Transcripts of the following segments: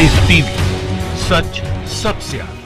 Rice TV, सच सबसे आगे।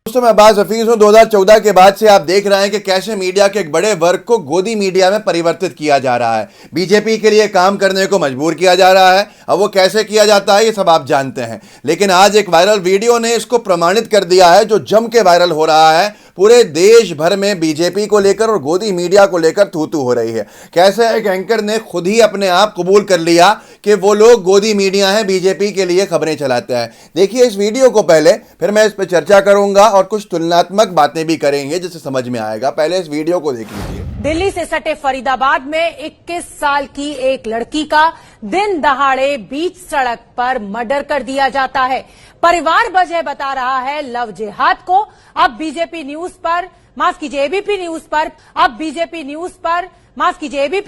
दोस्तों मैं अब्बास हफीज हूं। 2014 के बाद से आप देख रहे हैं कि कैसे मीडिया के एक बड़े वर्ग को गोदी मीडिया में परिवर्तित किया जा रहा है, बीजेपी के लिए काम करने को मजबूर किया जा रहा है। अब वो कैसे किया जाता है ये सब आप जानते हैं, लेकिन आज एक वायरल वीडियो ने इसको प्रमाणित कर दिया है, जो जम के वायरल हो रहा है। पूरे देश भर में बीजेपी को लेकर और गोदी मीडिया को लेकर थू थू हो रही है। कैसे एक एंकर ने खुद ही अपने आप कबूल कर लिया कि वो लोग गोदी मीडिया हैं, बीजेपी के लिए खबरें चलाते हैं। देखिए इस वीडियो को पहले, फिर मैं इस पर चर्चा करूंगा और कुछ तुलनात्मक बातें भी करेंगे जिससे समझ में आएगा। पहले इस वीडियो को देख लीजिए। दिल्ली से सटे फरीदाबाद में 21 साल की एक लड़की का दिन दहाड़े बीच सड़क पर मर्डर कर दिया जाता है। परिवार वजह बता रहा है लव जिहाद को। अब बीजेपी न्यूज पर, माफ कीजिए एबीपी न्यूज पर, एबीपी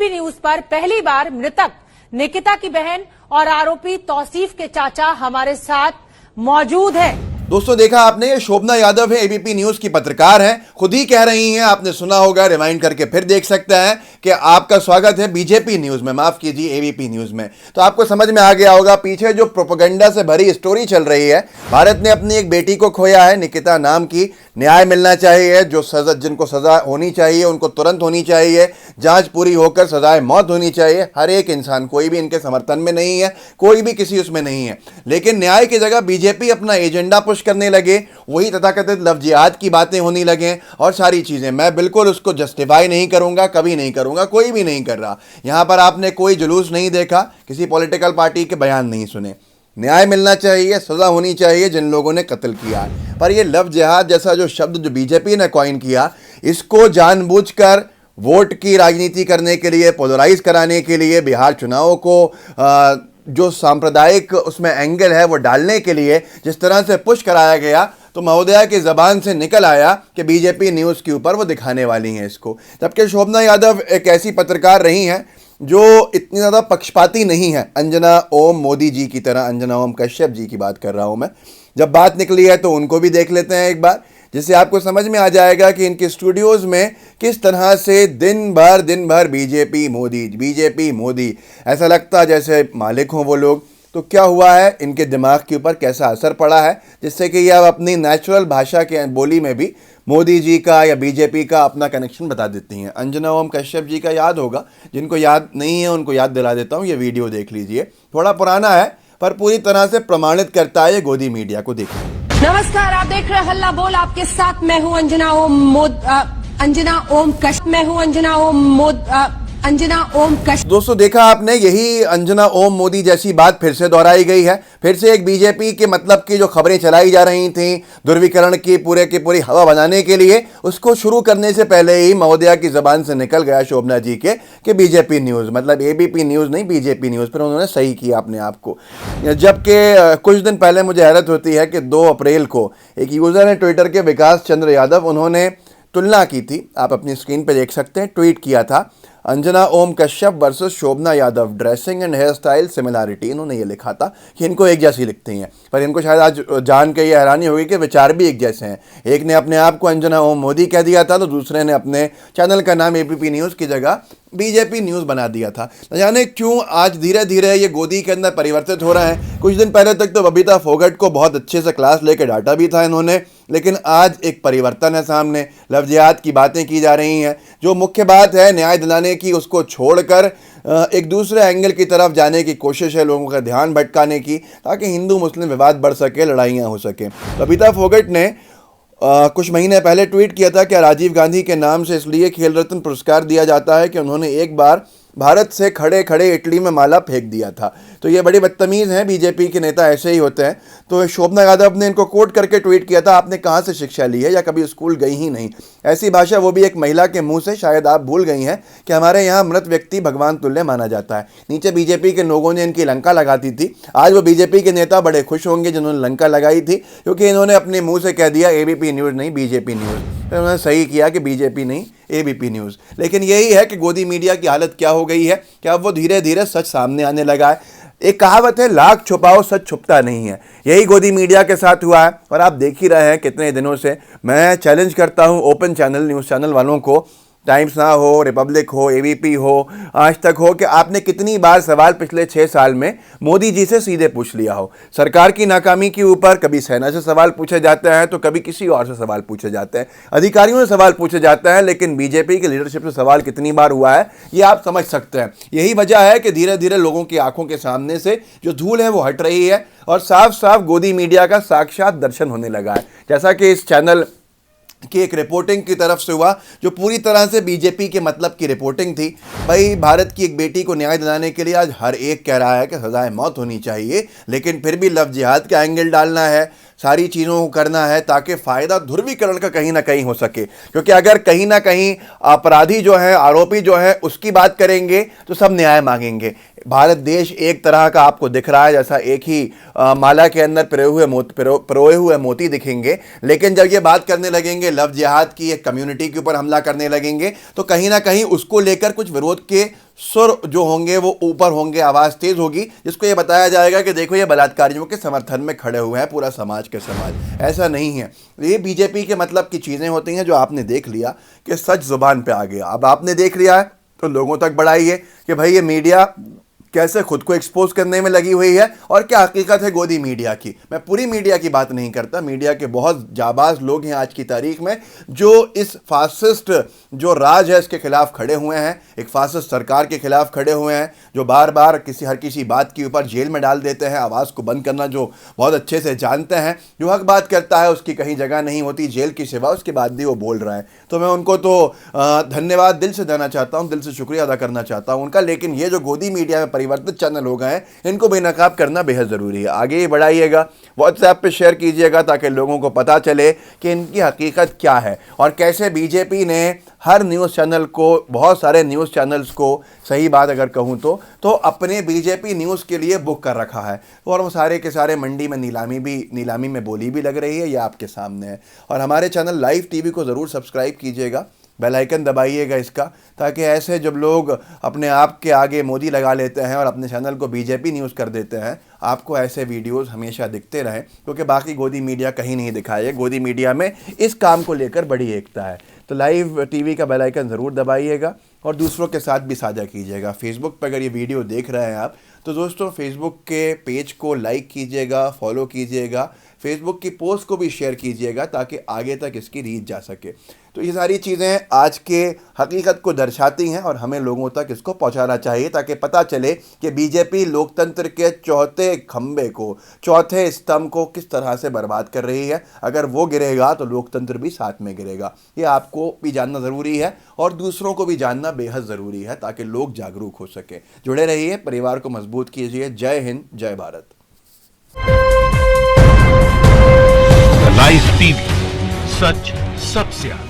न्यूज पर पहली बार मृतक निकिता की बहन और आरोपी तौसीफ के चाचा हमारे साथ मौजूद हैं। दोस्तों देखा आपने, ये शोभना यादव है, एबीपी न्यूज की पत्रकार हैं, खुद ही कह रही हैं। आपने सुना होगा, रिवाइंड करके फिर देख सकते हैं कि आपका स्वागत है बीजेपी न्यूज में, माफ कीजिए एबीपी न्यूज में। तो आपको समझ में आ गया होगा पीछे जो प्रोपेगेंडा से भरी स्टोरी चल रही है। भारत ने अपनी एक बेटी को खोया है, निकिता नाम की। न्याय मिलना चाहिए, जो सजा, जिनको सजा होनी चाहिए उनको तुरंत होनी चाहिए। जांच पूरी होकर सजाए मौत होनी चाहिए। हर एक इंसान, कोई भी इनके समर्थन में नहीं है, कोई भी किसी उसमें नहीं है, लेकिन न्याय की जगह बीजेपी अपना एजेंडा पुश करने लगे, वही तथाकथित लव जिहाद की बातें होने लगे और सारी चीजें। मैं बिल्कुल उसको जस्टिफाई नहीं करूंगा, कभी नहीं करूंगा, कोई भी नहीं कर रहा। यहां पर आपने कोई जुलूस नहीं देखा, किसी पॉलिटिकल पार्टी के बयान नहीं सुने। न्याय मिलना चाहिए, सजा होनी चाहिए जिन लोगों ने कत्ल किया है। पर ये लव जिहाद जैसा जो शब्द जो बीजेपी ने कॉइन किया, इसको जानबूझकर वोट की राजनीति करने के लिए, पोलराइज कराने के लिए, बिहार चुनाव को जो सांप्रदायिक उसमें एंगल है वो डालने के लिए जिस तरह से पुश कराया गया, तो महोदया की जबान से निकल आया कि बीजेपी न्यूज़ के ऊपर वो दिखाने वाली हैं इसको। जबकि शोभना यादव एक ऐसी पत्रकार रही हैं जो इतनी ज़्यादा पक्षपाती नहीं है, अंजना ओम मोदी जी की तरह। अंजना ओम कश्यप जी की बात कर रहा हूँ मैं। जब बात निकली है तो उनको भी देख लेते हैं एक बार, जिससे आपको समझ में आ जाएगा कि इनके स्टूडियोज़ में किस तरह से दिन भर बीजेपी मोदी, ऐसा लगता जैसे मालिक हों वो लोग। तो क्या हुआ है, इनके दिमाग के ऊपर कैसा असर पड़ा है, जिससे कि ये अब अपनी नेचुरल भाषा के बोली में भी मोदी जी का या बीजेपी का अपना कनेक्शन बता देती हैं। अंजना ओम कश्यप जी का याद होगा, जिनको याद नहीं है उनको याद दिला देता हूँ। ये वीडियो देख लीजिए, थोड़ा पुराना है पर पूरी तरह से प्रमाणित करता है ये गोदी मीडिया को। देखिए। नमस्कार, आप देख रहे हैं हल्ला बोल, आपके साथ मैं हूं अंजना ओम कश्यप। दोस्तों देखा आपने, यही अंजना ओम मोदी जैसी बात फिर से दोहराई गई है। फिर से एक बीजेपी के मतलब की जो खबरें चलाई जा रही थी ध्रुवीकरण की पूरे की पूरी हवा बनाने के लिए, उसको शुरू करने से पहले ही महोदया की जबान से निकल गया शोभना जी के कि बीजेपी न्यूज़, मतलब एबीपी न्यूज़ नहीं, बीजेपी न्यूज़। फिर उन्होंने सही किया अपने आप को। जबकि कुछ दिन पहले मुझे हैरत होती है कि 2 अप्रैल को एक यूज़र ने ट्विटर के विकास चंद्र यादव, उन्होंने तुलना की थी, आप अपनी स्क्रीन पर देख सकते हैं, ट्वीट किया था, Anjana Om Kashyap versus Shobhana Yadav, dressing and hair style similarity. इन्होंने ये लिखा था कि इनको एक जैसी लिखती हैं, पर इनको शायद आज जान के ये हैरानी होगी कि विचार भी एक जैसे हैं। एक ने अपने आप को अंजना ओम मोदी कह दिया था, तो दूसरे ने अपने चैनल का नाम एबीपी न्यूज़ की जगह बीजेपी न्यूज़ बना दिया था। न जाने क्यों आज धीरे धीरे ये गोदी के अंदर परिवर्तित हो रहे हैं। कुछ दिन पहले तक तो बबीता फोगट को बहुत अच्छे से क्लास लेकर डांटा भी था इन्होंने, लेकिन आज एक परिवर्तन है सामने। लव जिहाद की बातें की जा रही हैं, जो मुख्य बात है न्याय दिलाने की, उसको छोड़कर एक दूसरे एंगल की तरफ जाने की कोशिश है, लोगों का ध्यान भटकाने की, ताकि हिंदू मुस्लिम विवाद बढ़ सके, लड़ाइयाँ हो सकें। बबीता फोगट ने कुछ महीने पहले ट्वीट किया था कि राजीव गांधी के नाम से इसलिए खेल रत्न पुरस्कार दिया जाता है कि उन्होंने एक बार भारत से खड़े खड़े इटली में माला फेंक दिया था। तो ये बड़ी बदतमीज़ हैं, बीजेपी के नेता ऐसे ही होते हैं। तो शोभना यादव ने इनको कोट करके ट्वीट किया था, आपने कहाँ से शिक्षा ली है या कभी स्कूल गई ही नहीं। ऐसी भाषा वो भी एक महिला के मुंह से, शायद आप भूल गई हैं कि हमारे यहाँ मृत व्यक्ति भगवान तुल्य माना जाता है। नीचे बीजेपी के लोगों ने इनकी लंका लगा दी थी। आज वो बीजेपी के नेता बड़े खुश होंगे जिन्होंने लंका लगाई थी, क्योंकि इन्होंने अपने मुँह से कह दिया एबीपी न्यूज़ नहीं बीजेपी न्यूज़। फिर उन्होंने सही किया कि बीजेपी नहीं एबीपी न्यूज़। लेकिन यही है कि गोदी मीडिया की हालत क्या हो गई है कि अब वो धीरे धीरे सच सामने आने लगा है। एक कहावत है, लाख छुपाओ सच छुपता नहीं है। यही गोदी मीडिया के साथ हुआ है और आप देख ही रहे हैं कितने दिनों से मैं चैलेंज करता हूं ओपन चैनल न्यूज़ चैनल वालों को टाइम्स नाउ हो, रिपब्लिक हो, एबीपी हो, आज तक हो, कि आपने कितनी बार सवाल पिछले 6 साल में मोदी जी से सीधे पूछ लिया हो। सरकार की नाकामी के ऊपर कभी सेना से सवाल पूछे जाते हैं तो कभी किसी और से सवाल पूछे जाते हैं, अधिकारियों से सवाल पूछे जाते हैं, लेकिन बीजेपी की लीडरशिप से सवाल कितनी बार हुआ है ये आप समझ सकते हैं। यही वजह है कि धीरे धीरे लोगों की आंखों के सामने से जो धूल है वो हट रही है और साफ साफ गोदी मीडिया का साक्षात दर्शन होने लगा है। जैसा कि इस चैनल कि एक रिपोर्टिंग की तरफ से हुआ जो पूरी तरह से बीजेपी के मतलब की रिपोर्टिंग थी। भाई, भारत की एक बेटी को न्याय दिलाने के लिए आज हर एक कह रहा है कि सजाए मौत होनी चाहिए, लेकिन फिर भी लव जिहाद का एंगल डालना है, सारी चीज़ों को करना है ताकि फ़ायदा ध्रुवीकरण का कहीं ना कहीं हो सके। क्योंकि अगर कहीं ना कहीं अपराधी जो है, आरोपी जो है, उसकी बात करेंगे तो सब न्याय मांगेंगे। भारत देश एक तरह का आपको दिख रहा है जैसा एक ही माला के अंदर पिरोए हुए मोती दिखेंगे, लेकिन जब ये बात करने लगेंगे लव जिहाद की, एक कम्युनिटी के ऊपर हमला करने लगेंगे तो कहीं ना कहीं उसको लेकर कुछ विरोध के सुर जो होंगे वो ऊपर होंगे, आवाज़ तेज़ होगी, जिसको ये बताया जाएगा कि देखो ये बलात्कारियों के समर्थन में खड़े हुए हैं पूरा समाज के समाज। ऐसा नहीं है। ये बीजेपी के मतलब की चीज़ें होती हैं जो आपने देख लिया कि सच ज़ुबान पे आ गया। अब आपने देख लिया है तो लोगों तक बढ़ाइए कि भाई ये मीडिया कैसे खुद को एक्सपोज करने में लगी हुई है और क्या हकीकत है गोदी मीडिया की। मैं पूरी मीडिया की बात नहीं करता, मीडिया के बहुत जाबाज लोग हैं आज की तारीख में जो इस फासिस्ट जो राज है इसके खिलाफ खड़े हुए हैं, एक फासिस्ट सरकार के खिलाफ खड़े हुए हैं, जो बार बार हर किसी बात के ऊपर जेल में डाल देते हैं, आवाज़ को बंद करना जो बहुत अच्छे से जानते हैं। जो हक बात करता है उसकी कहीं जगह नहीं होती जेल की सिवा, उसके बाद भी वो बोल रहा है। तो मैं उनको तो धन्यवाद दिल से देना चाहता हूँ, दिल से शुक्रिया अदा करना चाहता हूँ उनका। लेकिन ये जो गोदी मीडिया में परिवर्तित चैनल हो गए हैं इनको बेनकाब करना बेहद ज़रूरी है। आगे बढ़ाइएगा, व्हाट्सएप पे शेयर कीजिएगा ताकि लोगों को पता चले कि इनकी हकीकत क्या है और कैसे बीजेपी ने हर न्यूज़ चैनल को, बहुत सारे न्यूज़ चैनल्स को, सही बात अगर कहूँ तो अपने बीजेपी न्यूज़ के लिए बुक कर रखा है और वो सारे के सारे मंडी में नीलामी में बोली भी लग रही है, ये आपके सामने है। और हमारे चैनल लाइव टीवी को ज़रूर सब्सक्राइब कीजिएगा, बेल आइकन दबाइएगा इसका, ताकि ऐसे जब लोग अपने आप के आगे मोदी लगा लेते हैं और अपने चैनल को बीजेपी न्यूज़ कर देते हैं, आपको ऐसे वीडियोस हमेशा दिखते रहें। क्योंकि बाकी गोदी मीडिया कहीं नहीं दिखाए, गोदी मीडिया में इस काम को लेकर बड़ी एकता है। तो लाइव टीवी का बेल आइकन ज़रूर दबाइएगा और दूसरों के साथ भी साझा कीजिएगा। फेसबुक पर अगर ये वीडियो देख रहे हैं आप तो दोस्तों फेसबुक के पेज को लाइक कीजिएगा, फॉलो कीजिएगा, फेसबुक की पोस्ट को भी शेयर कीजिएगा ताकि आगे तक इसकी रीच जा सके। तो ये सारी चीज़ें आज के हकीकत को दर्शाती हैं और हमें लोगों तक इसको पहुंचाना चाहिए ताकि पता चले कि बीजेपी लोकतंत्र के चौथे खंबे को, चौथे स्तंभ को किस तरह से बर्बाद कर रही है। अगर वो गिरेगा तो लोकतंत्र भी साथ में गिरेगा। ये आपको भी जानना ज़रूरी है और दूसरों को भी जानना बेहद ज़रूरी है ताकि लोग जागरूक हो सके। जुड़े रहिए, परिवार को मजबूत कीजिए। जय हिंद, जय भारत। लाइव टीवी, सच सबसे आगे।